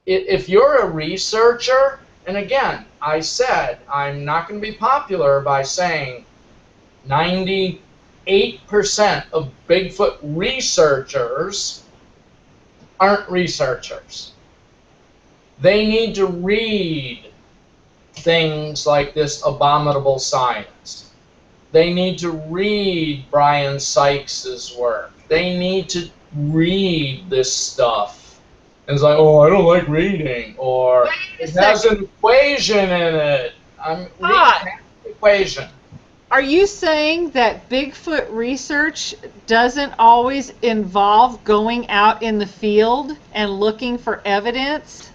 If you're a researcher, and again, I said I'm not going to be popular by saying 98% of Bigfoot researchers aren't researchers. They need to read things like this abominable science. They need to read Brian Sykes's work. They need to read this stuff. And it's like, oh, I don't like reading, or it has an equation in it. I'm reading the equation. Are you saying that Bigfoot research doesn't always involve going out in the field and looking for evidence?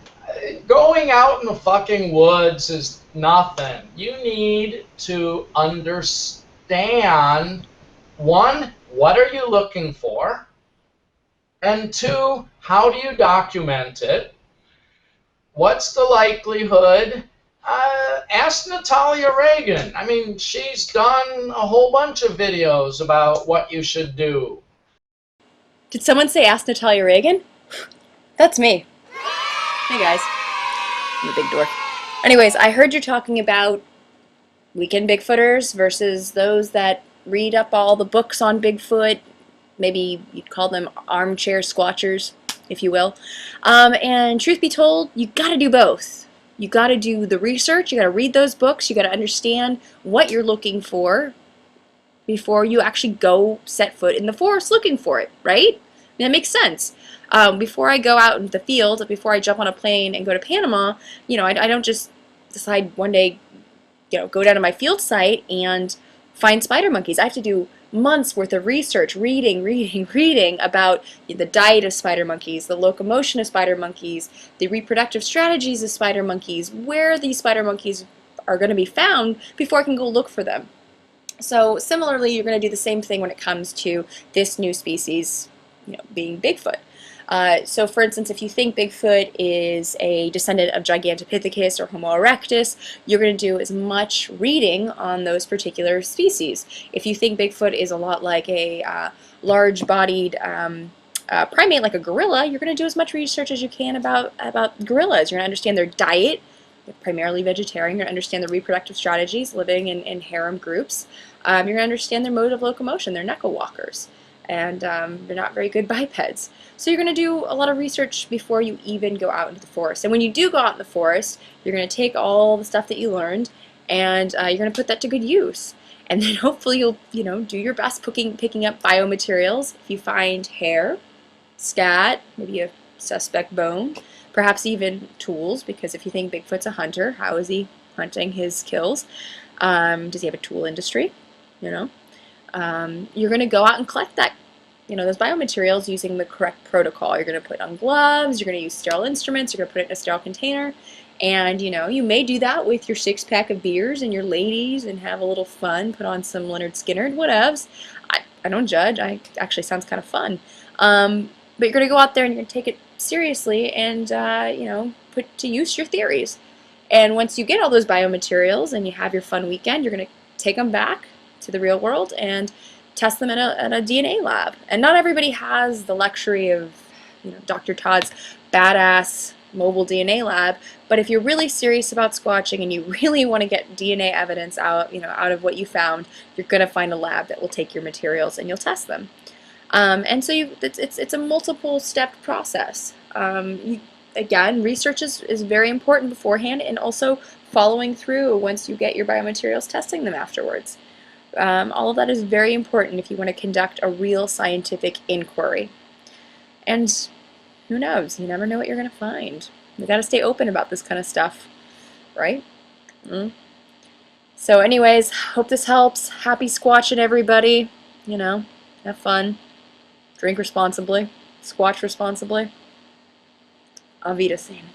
Going out in the fucking woods is nothing. You need to understand, one, what are you looking for? And two, how do you document it? What's the likelihood? Ask Natalia Reagan. I mean, she's done a whole bunch of videos about what you should do. Did someone say ask Natalia Reagan? That's me. Hey guys. I'm a big dork. Anyways, I heard you're talking about weekend Bigfooters versus those that read up all the books on Bigfoot. Maybe you'd call them armchair squatchers, if you will. And truth be told, you gotta do both. You gotta do the research, you gotta read those books, you gotta understand what you're looking for before you actually go set foot in the forest looking for it, right? I mean, that makes sense. Before I go out into the field, before I jump on a plane and go to Panama, I don't just decide one day, go down to my field site and find spider monkeys. I have to do months worth of research, reading about the diet of spider monkeys, the locomotion of spider monkeys, the reproductive strategies of spider monkeys, where these spider monkeys are going to be found before I can go look for them. So similarly, you're going to do the same thing when it comes to this new species, being Bigfoot. So for instance, if you think Bigfoot is a descendant of Gigantopithecus or Homo erectus, you're going to do as much reading on those particular species. If you think Bigfoot is a lot like a large-bodied primate like a gorilla, you're going to do as much research as you can about gorillas. You're going to understand their diet. They're primarily vegetarian. You're going to understand their reproductive strategies, living in harem groups. You're going to understand their mode of locomotion. They're knuckle walkers. And they're not very good bipeds. So you're going to do a lot of research before you even go out into the forest. And when you do go out in the forest, you're going to take all the stuff that you learned and you're going to put that to good use. And then hopefully you'll, do your best picking up biomaterials. If you find hair, scat, maybe a suspect bone, perhaps even tools, because if you think Bigfoot's a hunter, how is he hunting his kills? Does he have a tool industry? You're going to go out and collect that, those biomaterials using the correct protocol. You're going to put on gloves, you're going to use sterile instruments, you're going to put it in a sterile container, and you may do that with your 6-pack of beers and your ladies and have a little fun, put on some Leonard Skinner, whatevs. I don't judge. Actually sounds kind of fun. But you're going to go out there and you're going to take it seriously and, put to use your theories. And once you get all those biomaterials and you have your fun weekend, you're going to take them back to the real world and test them in a DNA lab. And not everybody has the luxury of Dr. Todd's badass mobile DNA lab, but if you're really serious about squatching and you really want to get DNA evidence out of what you found, you're going to find a lab that will take your materials and you'll test them. And so it's a multiple step process. Again, research is very important beforehand, and also following through once you get your biomaterials, testing them afterwards. All of that is very important if you want to conduct a real scientific inquiry. And who knows? You never know what you're going to find. You got to stay open about this kind of stuff, right? So anyways, hope this helps. Happy squatching, everybody. Have fun. Drink responsibly. Squatch responsibly. Auf Wiedersehen.